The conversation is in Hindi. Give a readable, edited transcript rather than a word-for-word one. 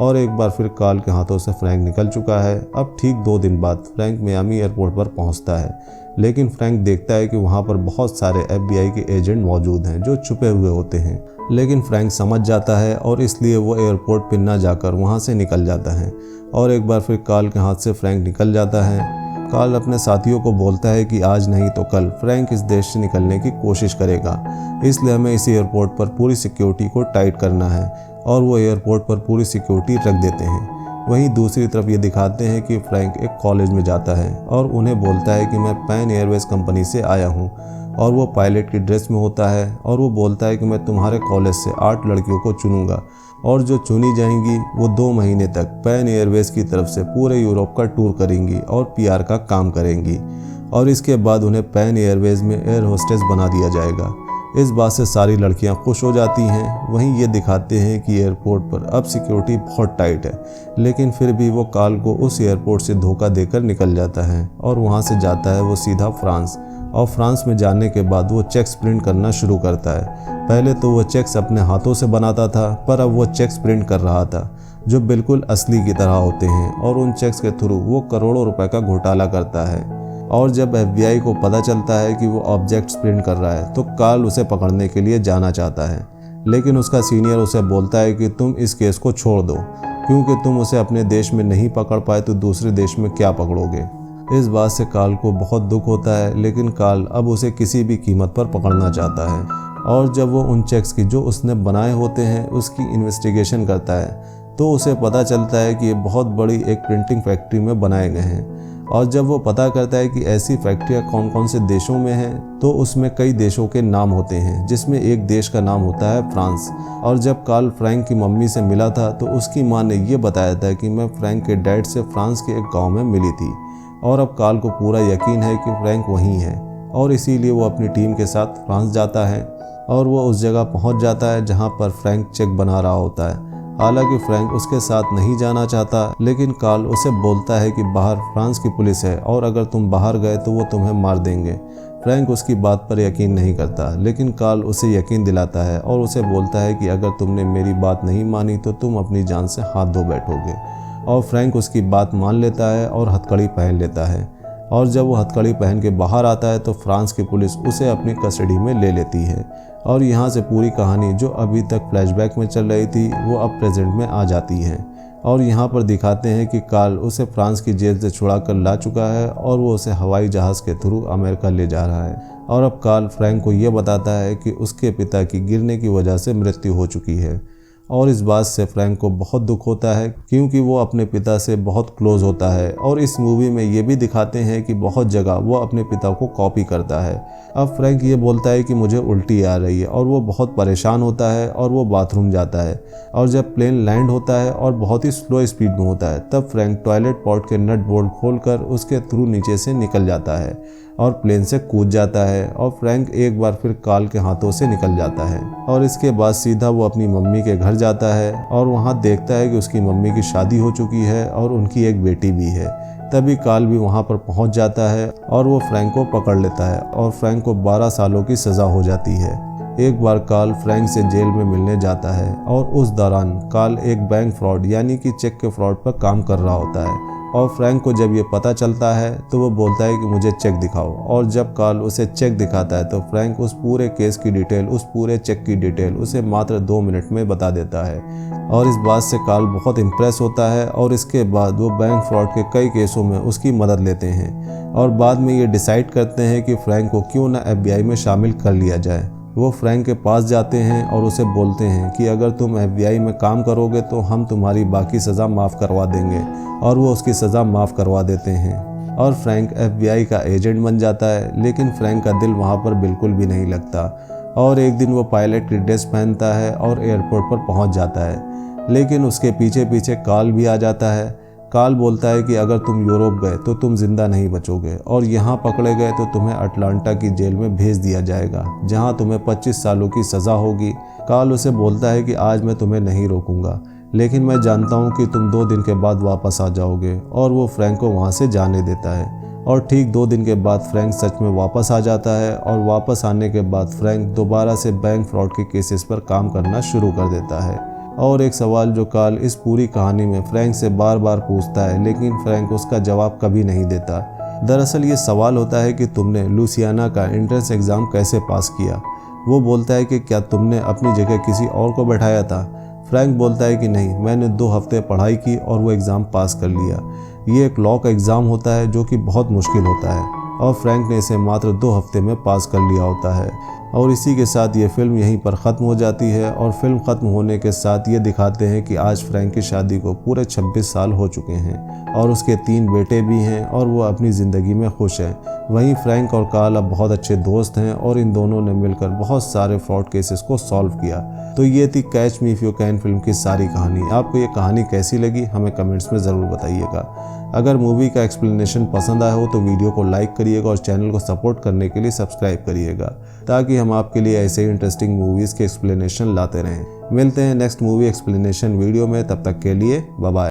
और एक बार फिर कार्ल के हाथों से फ्रैंक निकल चुका है। अब ठीक 2 दिन बाद फ्रैंक मियामी एयरपोर्ट पर पहुंचता है, लेकिन फ्रैंक देखता है कि वहां पर बहुत सारे FBI के एजेंट मौजूद हैं जो छुपे हुए होते हैं। लेकिन फ्रैंक समझ जाता है और इसलिए वो एयरपोर्ट पर न जाकर वहां से निकल जाता है। और एक बार फिर कार्ल के हाथ से फ्रैंक निकल जाता है। कार्ल अपने साथियों को बोलता है कि आज नहीं तो कल फ्रैंक इस देश से निकलने की कोशिश करेगा, इसलिए हमें इस एयरपोर्ट पर पूरी सिक्योरिटी को टाइट करना है। और वो एयरपोर्ट पर पूरी सिक्योरिटी रख देते हैं। वहीं दूसरी तरफ ये दिखाते हैं कि फ्रैंक एक कॉलेज में जाता है और उन्हें बोलता है कि मैं पैन एयरवेज कंपनी से आया हूँ, और वो पायलट की ड्रेस में होता है। और वो बोलता है कि मैं तुम्हारे कॉलेज से 8 लड़कियों को चुनूंगा और जो चुनी जाएंगी वो 2 महीने तक पैन एयरवेज की तरफ से पूरे यूरोप का टूर करेंगी और PR का काम करेंगी, और इसके बाद उन्हें पैन एयरवेज में एयर होस्टेस बना दिया जाएगा। इस बात से सारी लड़कियां खुश हो जाती हैं। वहीं ये दिखाते हैं कि एयरपोर्ट पर अब सिक्योरिटी बहुत टाइट है, लेकिन फिर भी वो कार्ल को उस एयरपोर्ट से धोखा देकर निकल जाता है और वहाँ से जाता है वो सीधा फ्रांस। और फ्रांस में जाने के बाद वो चेक्स प्रिंट करना शुरू करता है। पहले तो वो चेक्स अपने हाथों से बनाता था, पर अब वो चेक्स प्रिंट कर रहा था जो बिल्कुल असली की तरह होते हैं, और उन चेक्स के थ्रू वो करोड़ों रुपए का घोटाला करता है। और जब FBI को पता चलता है कि वो ऑब्जेक्ट्स प्रिंट कर रहा है तो कार्ल उसे पकड़ने के लिए जाना चाहता है, लेकिन उसका सीनियर उसे बोलता है कि तुम इस केस को छोड़ दो, क्योंकि तुम उसे अपने देश में नहीं पकड़ पाए तो दूसरे देश में क्या पकड़ोगे। इस बात से कार्ल को बहुत दुख होता है, लेकिन कार्ल अब उसे किसी भी कीमत पर पकड़ना चाहता है। और जब वो उन चेक्स की जो उसने बनाए होते हैं उसकी इन्वेस्टिगेशन करता है तो उसे पता चलता है कि ये बहुत बड़ी एक प्रिंटिंग फैक्ट्री में बनाए गए हैं। और जब वो पता करता है कि ऐसी फैक्ट्रियाँ कौन कौन से देशों में हैं तो उसमें कई देशों के नाम होते हैं, जिसमें एक देश का नाम होता है फ्रांस। और जब कार्ल फ्रैंक की मम्मी से मिला था तो उसकी माँ ने ये बताया था कि मैं फ्रैंक के डैड से फ्रांस के एक गांव में मिली थी। और अब कार्ल को पूरा यकीन है कि फ्रैंक वहीं है, और इसीलिए वो अपनी टीम के साथ फ्रांस जाता है और वो उस जगह पहुंच जाता है जहां पर फ्रैंक चेक बना रहा होता है। हालांकि फ्रैंक उसके साथ नहीं जाना चाहता, लेकिन कार्ल उसे बोलता है कि बाहर फ्रांस की पुलिस है और अगर तुम बाहर गए तो वो तुम्हें मार देंगे। फ्रैंक उसकी बात पर यकीन नहीं करता, लेकिन कार्ल उसे यकीन दिलाता है और उसे बोलता है कि अगर तुमने मेरी बात नहीं मानी तो तुम अपनी जान से हाथ धो बैठोगे। और फ्रैंक उसकी बात मान लेता है और हथकड़ी पहन लेता है। और जब वो हथकड़ी पहन के बाहर आता है तो फ्रांस की पुलिस उसे अपनी कस्टडी में ले लेती है। और यहाँ से पूरी कहानी जो अभी तक फ्लैशबैक में चल रही थी वो अब प्रेजेंट में आ जाती है। और यहाँ पर दिखाते हैं कि कार्ल उसे फ्रांस की जेल से छुड़ा कर ला चुका है और वो उसे हवाई जहाज़ के थ्रू अमेरिका ले जा रहा है। और अब कार्ल फ्रैंक को ये बताता है कि उसके पिता की गिरने की वजह से मृत्यु हो चुकी है। और इस बात से फ्रैंक को बहुत दुख होता है क्योंकि वो अपने पिता से बहुत क्लोज होता है। और इस मूवी में ये भी दिखाते हैं कि बहुत जगह वो अपने पिता को कॉपी करता है। अब फ्रैंक ये बोलता है कि मुझे उल्टी आ रही है और वो बहुत परेशान होता है और वो बाथरूम जाता है। और जब प्लेन लैंड होता है और बहुत ही स्लो स्पीड में होता है तब फ्रैंक टॉयलेट पॉट के नट बोल्ट खोलकर उसके थ्रू नीचे से निकल जाता है और प्लेन से कूद जाता है। और फ्रैंक एक बार फिर कार्ल के हाथों से निकल जाता है और इसके बाद सीधा वो अपनी मम्मी के घर जाता है और वहाँ देखता है कि उसकी मम्मी की शादी हो चुकी है और उनकी एक बेटी भी है। तभी कार्ल भी वहाँ पर पहुँच जाता है और वो फ्रैंक को पकड़ लेता है और फ्रैंक को 12 सालों की सज़ा हो जाती है। एक बार कार्ल फ्रैंक से जेल में मिलने जाता है और उस दौरान कार्ल एक बैंक फ्रॉड यानी कि चेक के फ्रॉड पर काम कर रहा होता है। और फ्रैंक को जब ये पता चलता है तो वो बोलता है कि मुझे चेक दिखाओ। और जब कार्ल उसे चेक दिखाता है तो फ्रैंक उस पूरे केस की डिटेल, उस पूरे चेक की डिटेल उसे मात्र 2 मिनट में बता देता है। और इस बात से कार्ल बहुत इम्प्रेस होता है और इसके बाद वो बैंक फ्रॉड के कई केसों में उसकी मदद लेते हैं। और बाद में ये डिसाइड करते हैं कि फ्रैंक को क्यों ना FBI में शामिल कर लिया जाए। वो फ्रैंक के पास जाते हैं और उसे बोलते हैं कि अगर तुम FBI में काम करोगे तो हम तुम्हारी बाकी सज़ा माफ़ करवा देंगे। और वो उसकी सज़ा माफ़ करवा देते हैं और फ्रैंक FBI का एजेंट बन जाता है। लेकिन फ्रैंक का दिल वहाँ पर बिल्कुल भी नहीं लगता और एक दिन वो पायलट की ड्रेस पहनता है और एयरपोर्ट पर पहुँच जाता है। लेकिन उसके पीछे पीछे कार्ल भी आ जाता है। कार्ल बोलता है कि अगर तुम यूरोप गए तो तुम जिंदा नहीं बचोगे और यहाँ पकड़े गए तो तुम्हें अटलांटा की जेल में भेज दिया जाएगा जहाँ तुम्हें 25 सालों की सज़ा होगी। कार्ल उसे बोलता है कि आज मैं तुम्हें नहीं रोकूंगा, लेकिन मैं जानता हूँ कि तुम 2 दिन के बाद वापस आ जाओगे। और वो फ्रैंक को वहाँ से जाने देता है। और ठीक 2 दिन के बाद फ्रैंक सच में वापस आ जाता है और वापस आने के बाद फ्रैंक दोबारा से बैंक फ्रॉड के केसेस पर काम करना शुरू कर देता है। और एक सवाल जो कार्ल इस पूरी कहानी में फ्रैंक से बार बार पूछता है, लेकिन फ्रैंक उसका जवाब कभी नहीं देता। दरअसल ये सवाल होता है कि तुमने लुसियाना का एंट्रेंस एग्ज़ाम कैसे पास किया। वो बोलता है कि क्या तुमने अपनी जगह किसी और को बैठाया था। फ्रैंक बोलता है कि नहीं, मैंने 2 हफ्ते पढ़ाई की और वो एग्ज़ाम पास कर लिया। ये एक लॉ का एग्ज़ाम होता है जो कि बहुत मुश्किल होता है और फ्रैंक ने इसे मात्र 2 हफ्ते में पास कर लिया होता है। और इसी के साथ ये फिल्म यहीं पर ख़त्म हो जाती है और फिल्म ख़त्म होने के साथ ये दिखाते हैं कि आज फ्रैंक की शादी को पूरे 26 साल हो चुके हैं और उसके 3 बेटे भी हैं और वो अपनी ज़िंदगी में खुश हैं। वहीं फ्रैंक और कार्ल अब बहुत अच्छे दोस्त हैं और इन दोनों ने मिलकर बहुत सारे फ्रॉड केसेस को सॉल्व किया। तो ये थी catch me if you can film की सारी कहानी। आपको ये कहानी कैसी लगी हमें कमेंट्स में ज़रूर बताइएगा। अगर मूवी का एक्सप्लेनेशन पसंद आया हो तो वीडियो को लाइक करिएगा और चैनल को सपोर्ट करने के लिए सब्सक्राइब करिएगा, ताकि हम आपके लिए ऐसे ही इंटरेस्टिंग मूवीज़ के एक्सप्लेनेशन लाते रहें। मिलते हैं नेक्स्ट मूवी एक्सप्लेनेशन वीडियो में, तब तक के लिए बाय बाय।